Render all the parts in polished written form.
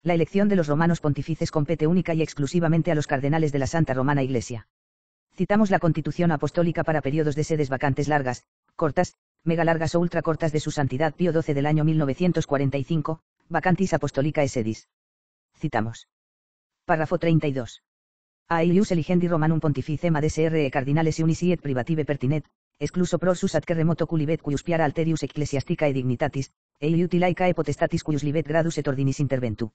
La elección de los romanos pontífices compete única y exclusivamente a los cardenales de la Santa Romana Iglesia. Citamos la Constitución Apostólica para periodos de sedes vacantes largas, cortas, mega largas o ultra cortas de su Santidad Pío XII del año 1945, Vacantis Apostolicae Sedis. Citamos. Párrafo 32. A Aelius eligendi Romanum Pontificem ad SRE cardinales unisi et privative pertinet, excluso prorsus ad que remoto culibet cuius piara alterius ecclesiasticae dignitatis, Aeliuti laicae potestatis cuius libet gradus et ordinis interventu.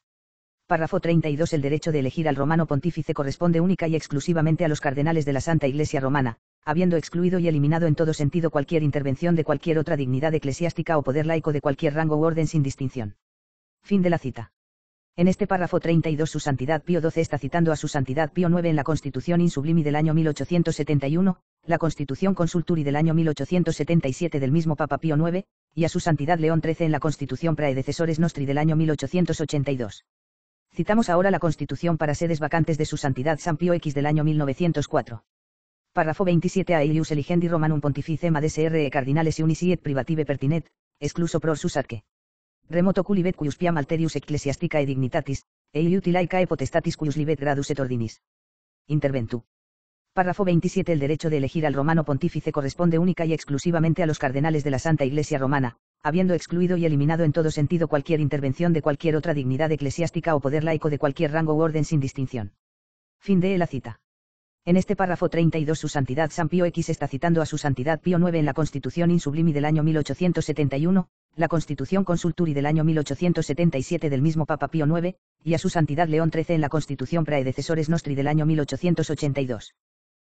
Párrafo 32. El derecho de elegir al romano pontífice corresponde única y exclusivamente a los cardenales de la Santa Iglesia Romana, habiendo excluido y eliminado en todo sentido cualquier intervención de cualquier otra dignidad eclesiástica o poder laico de cualquier rango u orden sin distinción. Fin de la cita. En este párrafo 32 su Santidad Pío XII está citando a su Santidad Pío IX en la Constitución Insublimi del año 1871, la Constitución Consulturi del año 1877 del mismo Papa Pío IX, y a su Santidad León XIII en la Constitución Praedecesores Nostri del año 1882. Citamos ahora la Constitución para sedes vacantes de su Santidad San Pío X del año 1904. Párrafo 27. Aelius eligendi Romanum Pontificem ad SRE cardinales unisi et privative pertinet, excluso prorsus ad que remoto culibet cuius piam alterius ecclesiasticae dignitatis, Aeliuti laicae potestatis cuius libet gradus et ordinis interventu. Párrafo 27. El derecho de elegir al romano pontífice corresponde única y exclusivamente a los cardenales de la Santa Iglesia Romana, habiendo excluido y eliminado en todo sentido cualquier intervención de cualquier otra dignidad eclesiástica o poder laico de cualquier rango u orden sin distinción. Fin de la cita. En este párrafo 32 su Santidad San Pío X está citando a su Santidad Pío IX en la Constitución Insublimi del año 1871, la Constitución Consulturi del año 1877 del mismo Papa Pío IX, y a su Santidad León XIII en la Constitución Praedecesores Nostri del año 1882.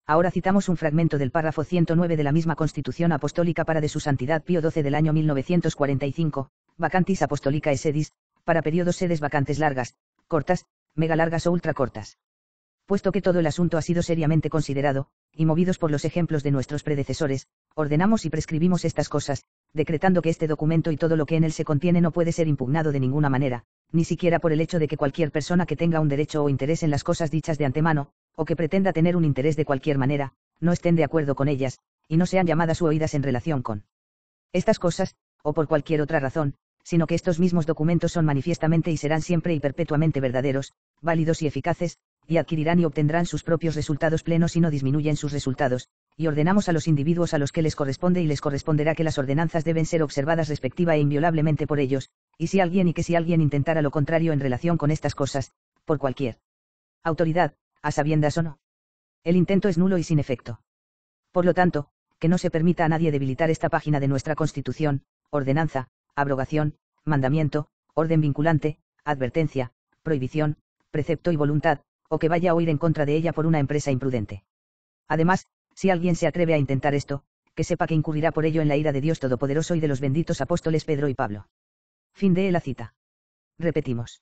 Ahora citamos un fragmento del párrafo 109 de la misma Constitución Apostólica para de su Santidad Pío XII del año 1945, Vacantis Apostolicae Sedis, para periodos sedes vacantes largas, cortas, mega largas o ultra cortas. Puesto que todo el asunto ha sido seriamente considerado, y movidos por los ejemplos de nuestros predecesores, ordenamos y prescribimos estas cosas, decretando que este documento y todo lo que en él se contiene no puede ser impugnado de ninguna manera, ni siquiera por el hecho de que cualquier persona que tenga un derecho o interés en las cosas dichas de antemano, o que pretenda tener un interés de cualquier manera, no estén de acuerdo con ellas, y no sean llamadas u oídas en relación con estas cosas, o por cualquier otra razón, sino que estos mismos documentos son manifiestamente y serán siempre y perpetuamente verdaderos, válidos y eficaces, y adquirirán y obtendrán sus propios resultados plenos y no disminuyen sus resultados, y ordenamos a los individuos a los que les corresponde y les corresponderá que las ordenanzas deben ser observadas respectiva e inviolablemente por ellos, y si alguien intentara lo contrario en relación con estas cosas, por cualquier autoridad, a sabiendas o no, el intento es nulo y sin efecto. Por lo tanto, que no se permita a nadie debilitar esta página de nuestra Constitución, ordenanza, abrogación, mandamiento, orden vinculante, advertencia, prohibición, precepto y voluntad, o que vaya a oír en contra de ella por una empresa imprudente. Además, si alguien se atreve a intentar esto, que sepa que incurrirá por ello en la ira de Dios Todopoderoso y de los benditos apóstoles Pedro y Pablo. Fin de la cita. Repetimos.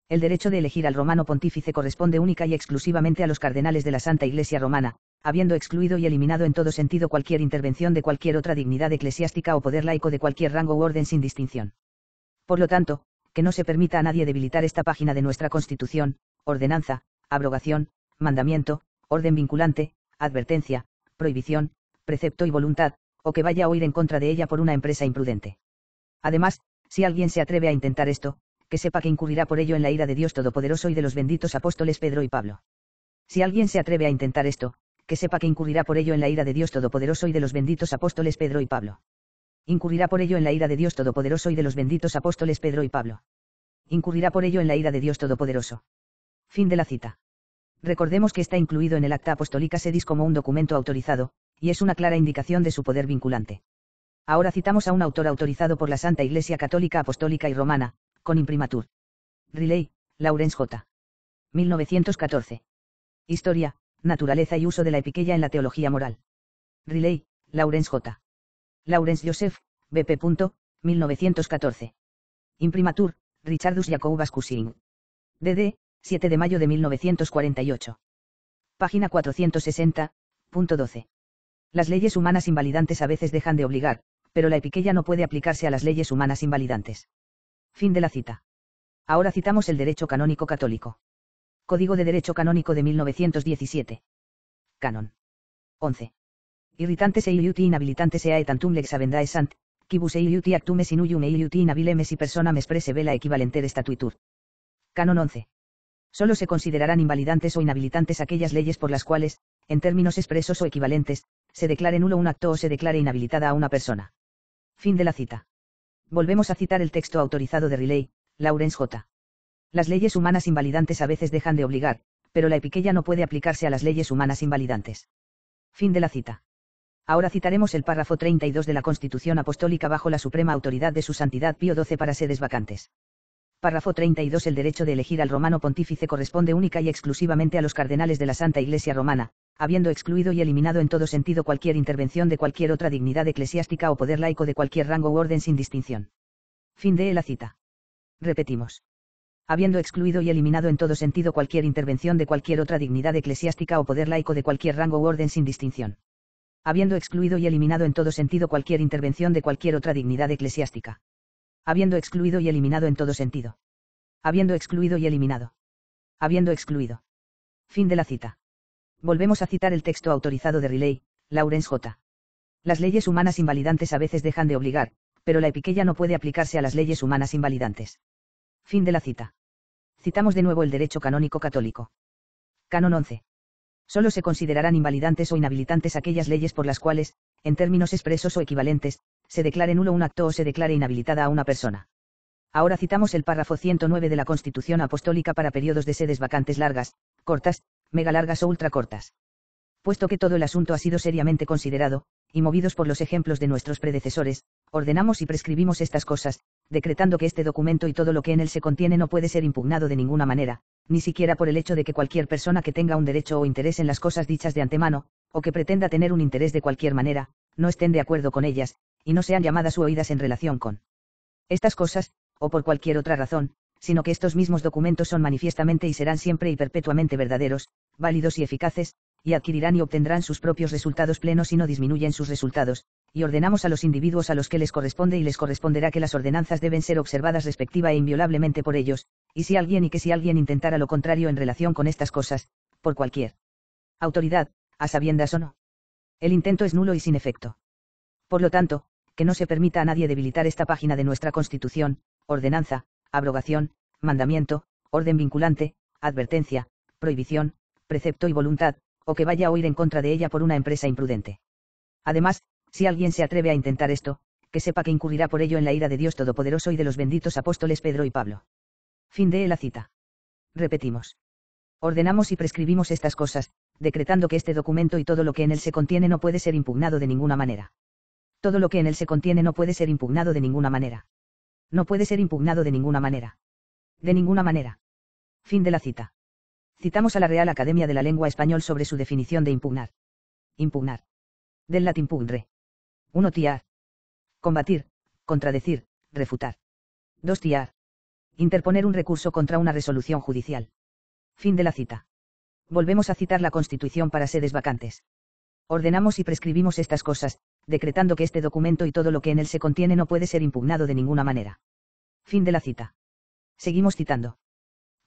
El derecho de elegir al romano pontífice corresponde única y exclusivamente a los cardenales de la Santa Iglesia Romana, habiendo excluido y eliminado en todo sentido cualquier intervención de cualquier otra dignidad eclesiástica o poder laico de cualquier rango u orden sin distinción. Por lo tanto, que no se permita a nadie debilitar esta página de nuestra Constitución, ordenanza, abrogación, mandamiento, orden vinculante, advertencia, prohibición, precepto y voluntad, o que vaya a oír en contra de ella por una empresa imprudente. Además, si alguien se atreve a intentar esto, que sepa que incurrirá por ello en la ira de Dios Todopoderoso y de los benditos apóstoles Pedro y Pablo. Si alguien se atreve a intentar esto, que sepa que incurrirá por ello en la ira de Dios Todopoderoso y de los benditos apóstoles Pedro y Pablo. Incurrirá por ello en la ira de Dios Todopoderoso y de los benditos apóstoles Pedro y Pablo. Incurrirá por ello en la ira de Dios Todopoderoso. Fin de la cita. Recordemos que está incluido en el Acta Apostolica Sedis como un documento autorizado, y es una clara indicación de su poder vinculante. Ahora citamos a un autor autorizado por la Santa Iglesia Católica Apostólica y Romana, con imprimatur. Riley, Lawrence J. 1914. Historia, naturaleza y uso de la epiqueia en la teología moral. Riley, Lawrence J. Lawrence Joseph, BP. 1914. Imprimatur, Richardus Jacobus Cushing. dd. 7 de mayo de 1948. Página 460.12. Las leyes humanas invalidantes a veces dejan de obligar, pero la epiqueia no puede aplicarse a las leyes humanas invalidantes. Fin de la cita. Ahora citamos el derecho canónico católico. Código de Derecho Canónico de 1917. Canon. 11. Irritantes e iliuti inhabilitantes ea et tantum lex abendae sant, quibus e iliuti actum sinuium e iliuti inhabilem si persona me expresse vela equivalenter statuitur. Canon 11. Solo se considerarán invalidantes o inhabilitantes aquellas leyes por las cuales, en términos expresos o equivalentes, se declare nulo un acto o se declare inhabilitada a una persona. Fin de la cita. Volvemos a citar el texto autorizado de Riley, Lawrence J. Las leyes humanas invalidantes a veces dejan de obligar, pero la epiqueia no puede aplicarse a las leyes humanas invalidantes. Fin de la cita. Ahora citaremos el párrafo 32 de la Constitución Apostólica bajo la suprema autoridad de su Santidad Pío XII para sedes vacantes. Párrafo 32. El derecho de elegir al romano pontífice corresponde única y exclusivamente a los cardenales de la Santa Iglesia Romana, habiendo excluido y eliminado en todo sentido cualquier intervención de cualquier otra dignidad eclesiástica o poder laico de cualquier rango u orden sin distinción. Fin de la cita. Repetimos. Habiendo excluido y eliminado en todo sentido cualquier intervención de cualquier otra dignidad eclesiástica o poder laico de cualquier rango u orden sin distinción. Habiendo excluido y eliminado en todo sentido cualquier intervención de cualquier otra dignidad eclesiástica. Habiendo excluido y eliminado en todo sentido. Habiendo excluido y eliminado. Habiendo excluido. Fin de la cita. Volvemos a citar el texto autorizado de Riley, Lawrence J. Las leyes humanas invalidantes a veces dejan de obligar, pero la epiqueia no puede aplicarse a las leyes humanas invalidantes. Fin de la cita. Citamos de nuevo el derecho canónico católico. Canon 11. Solo se considerarán invalidantes o inhabilitantes aquellas leyes por las cuales, en términos expresos o equivalentes, se declare nulo un acto o se declare inhabilitada a una persona. Ahora citamos el párrafo 109 de la Constitución Apostólica para periodos de sedes vacantes largas, cortas, mega largas o ultra cortas. Puesto que todo el asunto ha sido seriamente considerado, y movidos por los ejemplos de nuestros predecesores, ordenamos y prescribimos estas cosas, decretando que este documento y todo lo que en él se contiene no puede ser impugnado de ninguna manera, ni siquiera por el hecho de que cualquier persona que tenga un derecho o interés en las cosas dichas de antemano, o que pretenda tener un interés de cualquier manera, no estén de acuerdo con ellas, y no sean llamadas u oídas en relación con estas cosas, o por cualquier otra razón, sino que estos mismos documentos son manifiestamente y serán siempre y perpetuamente verdaderos, válidos y eficaces, y adquirirán y obtendrán sus propios resultados plenos y no disminuyen sus resultados, y ordenamos a los individuos a los que les corresponde y les corresponderá que las ordenanzas deben ser observadas respectiva e inviolablemente por ellos, y si alguien intentara lo contrario en relación con estas cosas, por cualquier autoridad, a sabiendas o no, el intento es nulo y sin efecto. Por lo tanto, que no se permita a nadie debilitar esta página de nuestra Constitución, ordenanza, abrogación, mandamiento, orden vinculante, advertencia, prohibición, precepto y voluntad, o que vaya a oír en contra de ella por una empresa imprudente. Además, si alguien se atreve a intentar esto, que sepa que incurrirá por ello en la ira de Dios Todopoderoso y de los benditos apóstoles Pedro y Pablo. Fin de la cita. Repetimos. Ordenamos y prescribimos estas cosas, decretando que este documento y todo lo que en él se contiene no puede ser impugnado de ninguna manera. Todo lo que en él se contiene no puede ser impugnado de ninguna manera. No puede ser impugnado de ninguna manera. De ninguna manera. Fin de la cita. Citamos a la Real Academia de la Lengua Español sobre su definición de impugnar. Impugnar. Del latín pugnare. 1. Tiar. Combatir, contradecir, refutar. 2. Tiar. Interponer un recurso contra una resolución judicial. Fin de la cita. Volvemos a citar la Constitución para sedes vacantes. Ordenamos y prescribimos estas cosas, decretando que este documento y todo lo que en él se contiene no puede ser impugnado de ninguna manera. Fin de la cita. Seguimos citando.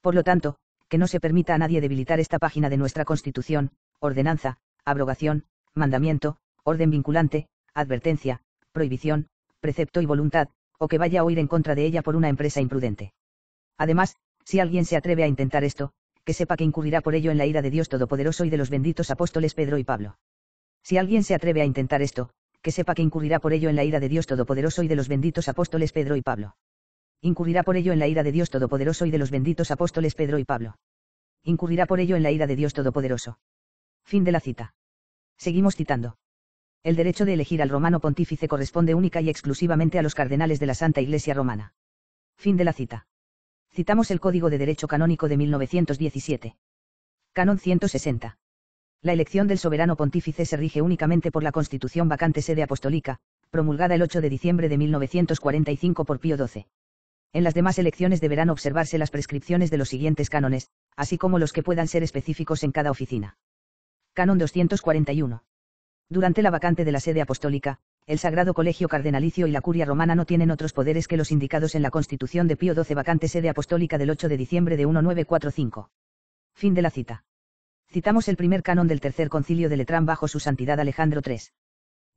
Por lo tanto, que no se permita a nadie debilitar esta página de nuestra Constitución, ordenanza, abrogación, mandamiento, orden vinculante, advertencia, prohibición, precepto y voluntad, o que vaya a oír en contra de ella por una empresa imprudente. Además, si alguien se atreve a intentar esto, que sepa que incurrirá por ello en la ira de Dios Todopoderoso y de los benditos apóstoles Pedro y Pablo. Si alguien se atreve a intentar esto, que sepa que incurrirá por ello en la ira de Dios Todopoderoso y de los benditos apóstoles Pedro y Pablo. Incurrirá por ello en la ira de Dios Todopoderoso y de los benditos apóstoles Pedro y Pablo. Incurrirá por ello en la ira de Dios Todopoderoso. Fin de la cita. Seguimos citando. El derecho de elegir al romano pontífice corresponde única y exclusivamente a los cardenales de la Santa Iglesia Romana. Fin de la cita. Citamos el Código de Derecho Canónico de 1917. Canon 160. La elección del soberano pontífice se rige únicamente por la Constitución Vacante Sede Apostólica, promulgada el 8 de diciembre de 1945 por Pío XII. En las demás elecciones deberán observarse las prescripciones de los siguientes cánones, así como los que puedan ser específicos en cada oficina. Canon 241. Durante la vacante de la sede apostólica, el Sagrado Colegio Cardenalicio y la Curia Romana no tienen otros poderes que los indicados en la Constitución de Pío XII Vacante Sede Apostólica del 8 de diciembre de 1945. Fin de la cita. Citamos el primer canon del Tercer Concilio de Letrán bajo su santidad Alejandro III.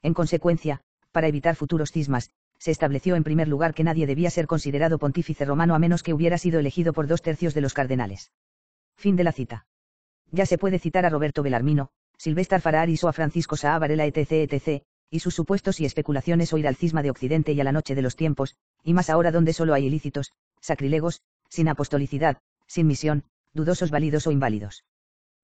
En consecuencia, para evitar futuros cismas, se estableció en primer lugar que nadie debía ser considerado pontífice romano a menos que hubiera sido elegido por 2/3 de los cardenales. Fin de la cita. Ya se puede citar a Roberto Bellarmino, Silvestre Fararis o a Francisco Sáa Varela etc., y sus supuestos y especulaciones o ir al cisma de Occidente y a la noche de los tiempos, y más ahora donde solo hay ilícitos, sacrilegos, sin apostolicidad, sin misión, dudosos válidos o inválidos.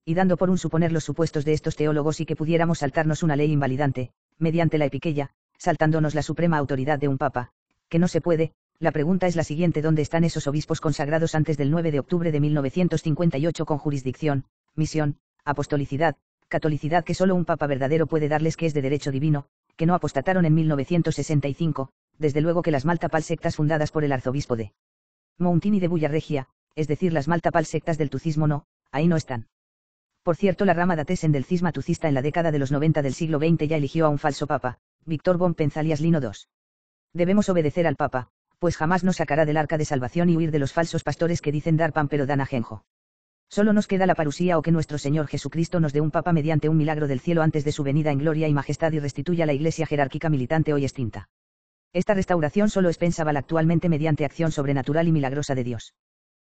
Y dando por un suponer los supuestos de estos teólogos y que pudiéramos saltarnos una ley invalidante, mediante la epiqueya, saltándonos la suprema autoridad de un papa, que no se puede, la pregunta es la siguiente: ¿dónde están esos obispos consagrados antes del 9 de octubre de 1958 con jurisdicción, misión, apostolicidad, catolicidad que solo un papa verdadero puede darles, que es de derecho divino, que no apostataron en 1965, desde luego que las Maltapal sectas fundadas por el arzobispo de Mountini de Bullarregia, es decir las Maltapal sectas del tucismo no, ahí no están. Por cierto, la rama datesen del cisma tucista en la década de los 90 del siglo XX ya eligió a un falso papa, Víctor von Penzalias Lino II. Debemos obedecer al papa, pues jamás nos sacará del arca de salvación y huir de los falsos pastores que dicen dar pan pero dan ajenjo. Solo nos queda la parusía o que nuestro Señor Jesucristo nos dé un papa mediante un milagro del cielo antes de su venida en gloria y majestad y restituya la iglesia jerárquica militante hoy extinta. Esta restauración solo es pensable actualmente mediante acción sobrenatural y milagrosa de Dios.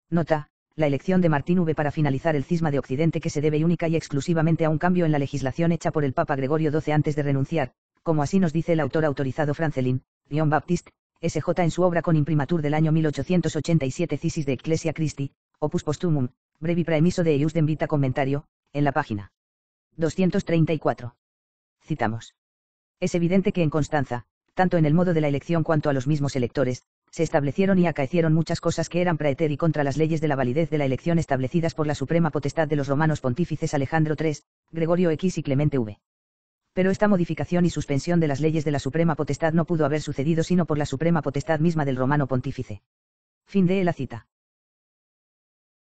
Nota: la elección de Martín V para finalizar el cisma de Occidente que se debe única y exclusivamente a un cambio en la legislación hecha por el Papa Gregorio XII antes de renunciar, como así nos dice el autor autorizado Francelin, Leon Baptiste, S.J. en su obra con imprimatur del año 1887 Thesis de Ecclesia Christi, Opus Posthumum, brevi praemiso de Eiusdem Vita Commentario, en la página 234. Citamos. Es evidente que en Constanza, tanto en el modo de la elección cuanto a los mismos electores, se establecieron y acaecieron muchas cosas que eran praeter y contra las leyes de la validez de la elección establecidas por la suprema potestad de los romanos pontífices Alejandro III, Gregorio X y Clemente V. Pero esta modificación y suspensión de las leyes de la suprema potestad no pudo haber sucedido sino por la suprema potestad misma del romano pontífice. Fin de la cita.